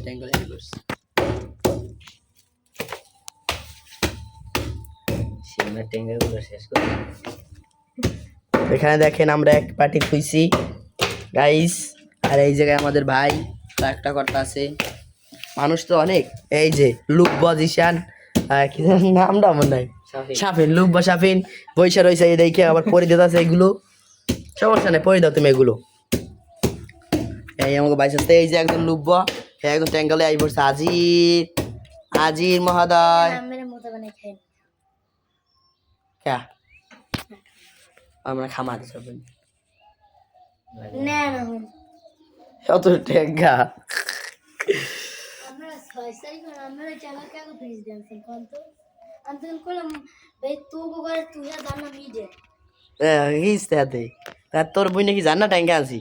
tangle করছে সিমনা ট্যাঙ্গলগুলো শেষ করে এখানে দেখেন আমরা এক পার্টি খুইছি গাইস আর এই জায়গায় আমাদের ভাই একটা করতে আছে মানুষ তো অনেক এই যে লুকবা জিশান কি নামটা মনে নাই শাফিন লুকবা শাফিন বৈশা রয়েছে এই দেখে আবার পরে দিতে আছে এগুলো সমস্যা নেই পরে দাও তুমি এগুলো এই আমাকে বাইশ আসতে এই যে একজন লুকবা একজন ট্যাঙ্গলে আই পড়ছে আজির আজির মহোদয় ক্যা আমরা খামা দিতে হবে কত ট্যাঙ্গা তোর বই নাকি জান্না ট্যাঙ্গা আছি